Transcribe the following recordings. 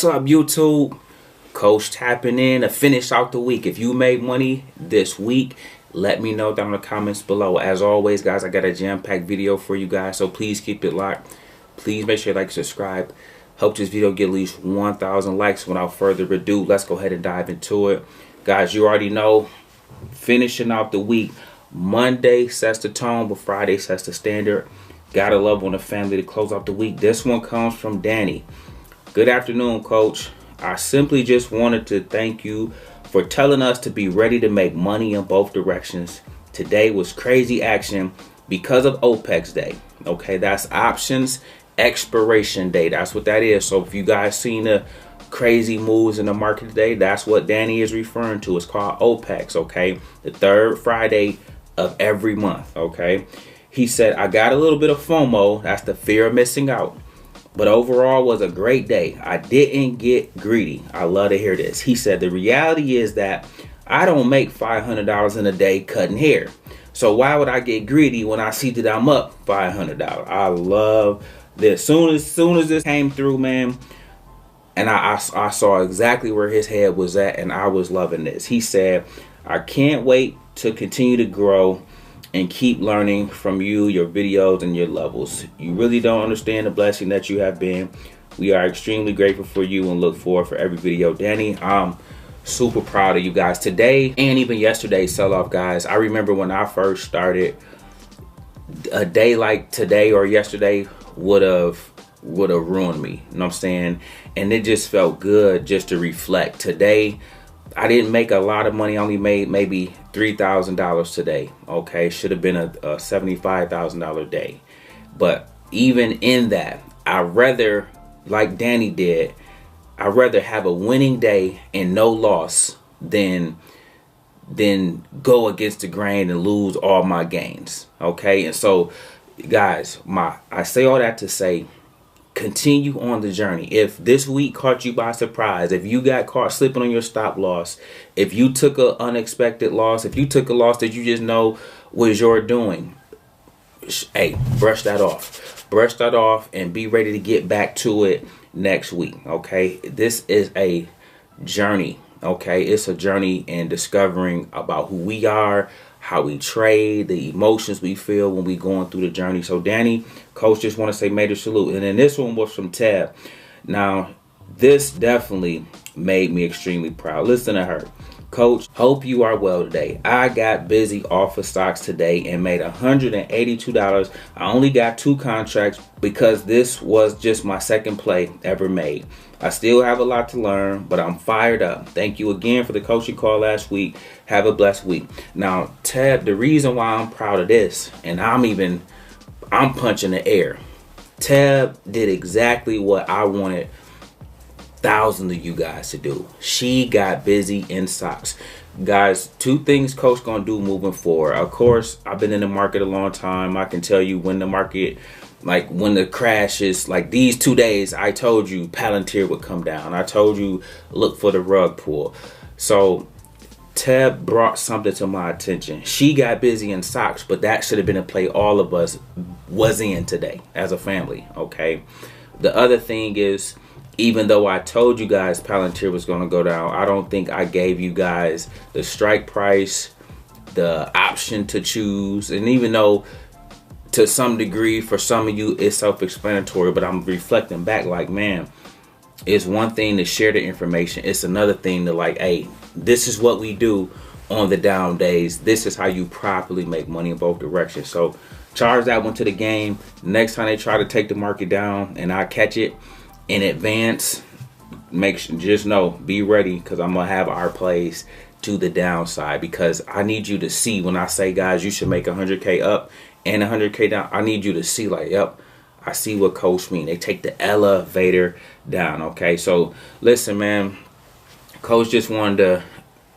What's up, YouTube? Coach tapping in to finish out the week. If you made money this week, let me know down in the comments below. As always, guys, I got a jam-packed video for you guys, so please keep it locked. Please make sure you like and subscribe. Hope this video get at least 1,000 likes. Without further ado, let's go ahead and dive into it. Guys, you already know, finishing out the week. Monday sets the tone, but Friday sets the standard. Gotta love on the family to close out the week. This one comes from Danny. Good afternoon, Coach. I simply just wanted to thank you for telling us to be ready to make money in both directions. Today was crazy action because of OPEX Day. Okay, that's options expiration day. That's what that is. So if you guys seen the crazy moves in the market today, that's what Danny is referring to. It's called OPEX, okay? The third Friday of every month, okay? He said, I got a little bit of FOMO. That's the fear of missing out. But overall was a great day. I didn't get greedy. I love to hear this. He said, the reality is that I don't make $500 in a day cutting hair. So why would I get greedy when I see that I'm up $500? I love this. Soon as this came through, man, and I saw exactly where his head was at, and I was loving this. He said, I can't wait to continue to grow and keep learning from you, your videos, and your levels. You really don't understand the blessing that you have been. We are extremely grateful for you and look forward for every video. Danny, I'm super proud of you guys. Today and even yesterday's sell-off, guys, I remember when I first started, a day like today or yesterday would have ruined me. You know what I'm saying? And it just felt good just to reflect. Today, I didn't make a lot of money. I only made maybe $3,000 today. Okay, should have been a $75,000 day. But even in that, I rather, like Danny did, I rather have a winning day and no loss than go against the grain and lose all my gains. Okay, and so guys, I say all that to say, continue on the journey. If this week caught you by surprise, if you got caught slipping on your stop loss, if you took an unexpected loss, if you took a loss that you just know was your doing, hey, brush that off. Brush that off and be ready to get back to it next week, okay? This is a journey, okay? It's a journey in discovering about who we are, how we trade, the emotions we feel when we going through the journey. So Danny, Coach, just want to say major salute. And then this one was from Tab. Now, this definitely made me extremely proud. Listen to her. Coach, hope you are well today. I got busy off of stocks today and made $182. I only got 2 contracts because this was just my second play ever made. I still have a lot to learn, but I'm fired up. Thank you again for the coaching call last week. Have a blessed week. Now, Ted, the reason why I'm proud of this, and I'm punching the air. Tab did exactly what I wanted thousands of you guys to do. She got busy in stocks. Guys, 2 things Coach gonna do moving forward. Of course, I've been in the market a long time. I can tell you when the market, like when the crash is, like these 2 days, I told you Palantir would come down. I told you look for the rug pull. So Tab brought something to my attention. She got busy in stocks, but that should have been a play all of us was in today as a family, okay? The other thing is, even though I told you guys Palantir was going to go down, I don't think I gave you guys the strike price, the option to choose. And even though to some degree for some of you it's self-explanatory, but I'm reflecting back like, man, it's one thing to share the information. It's another thing to like, hey, this is what we do on the down days. This is how you properly make money in both directions. So charge that one to the game. Next time they try to take the market down and I catch it in advance, just know, be ready, because I'm gonna have our plays to the downside, because I need you to see when I say, guys, you should make 100K up and 100K down. I need you to see like, yep, I see what Coach mean. They take the elevator down, okay? So listen, man, Coach just wanted to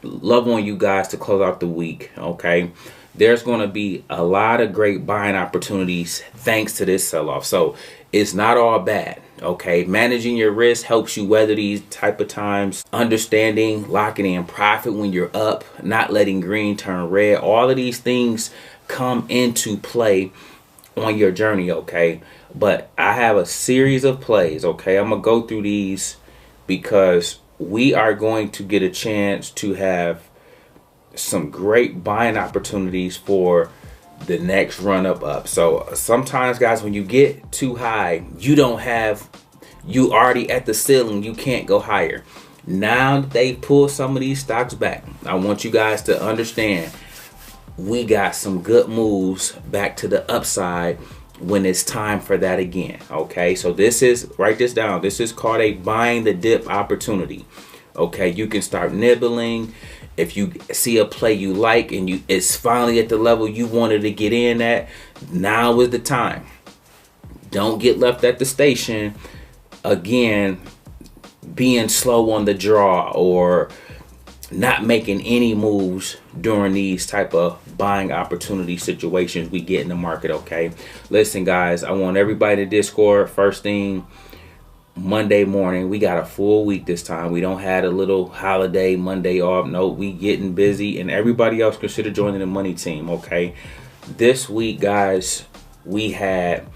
love on you guys to close out the week, okay? There's going to be a lot of great buying opportunities thanks to this sell-off. So it's not all bad, okay? Managing your risk helps you weather these type of times. Understanding, locking in profit when you're up, not letting green turn red. All of these things come into play on your journey, okay? But I have a series of plays, okay? I'm going to go through these because we are going to get a chance to have some great buying opportunities for the next run up. So sometimes, guys, when you get too high, you already at the ceiling, you can't go higher. Now that they pull some of these stocks back, I want you guys to understand we got some good moves back to the upside when it's time for that again. Okay, so this is, write this down, this is called a buying the dip opportunity. Okay, you can start nibbling. If you see a play you like and it's finally at the level you wanted to get in at, now is the time. Don't get left at the station again, being slow on the draw or not making any moves during these type of buying opportunity situations we get in the market. Okay, listen, guys, I want everybody to Discord first thing Monday morning. We got a full week this time. We don't have a little holiday Monday off. No, we getting busy, and everybody else consider joining the money team. Okay, this week, guys, we had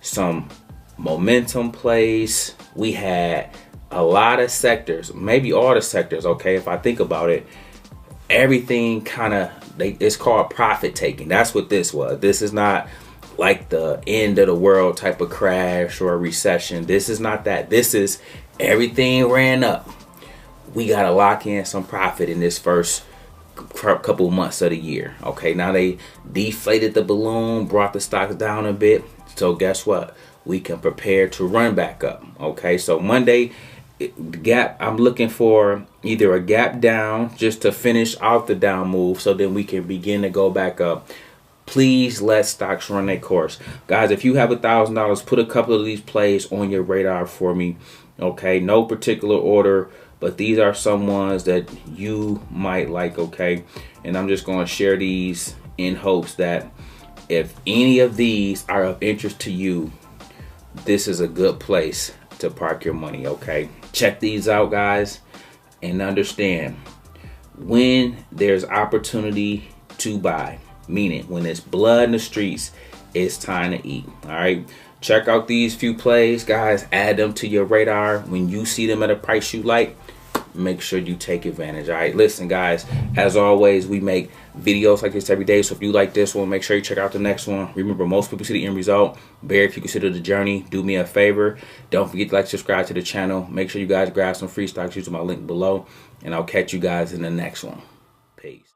some momentum plays. We had a lot of sectors, maybe all the sectors. Okay, if I think about it, everything kind of, it's called profit taking. That's what this was. This is not like the end of the world type of crash or a recession. This is not that. This is everything ran up. We got to lock in some profit in this first couple months of the year. Okay, now they deflated the balloon, brought the stocks down a bit. So guess what? We can prepare to run back up. Okay, so Monday, gap, I'm looking for either a gap down just to finish out the down move so then we can begin to go back up. Please let stocks run their course. Guys, if you have $1,000, put a couple of these plays on your radar for me. Okay, no particular order, but these are some ones that you might like. Okay, and I'm just going to share these in hopes that if any of these are of interest to you, this is a good place to park your money. Okay, check these out, guys, and understand when there's opportunity to buy, meaning when there's blood in the streets, it's time to eat. All right, check out these few plays, guys. Add them to your radar. When you see them at a price you like, make sure you take advantage. All right, listen, guys, as always, we make videos like this every day. So if you like this one, make sure you check out the next one. Remember, most people see the end result. Bear, if you consider the journey, do me a favor. Don't forget to subscribe to the channel. Make sure you guys grab some free stocks using my link below. And I'll catch you guys in the next one. Peace.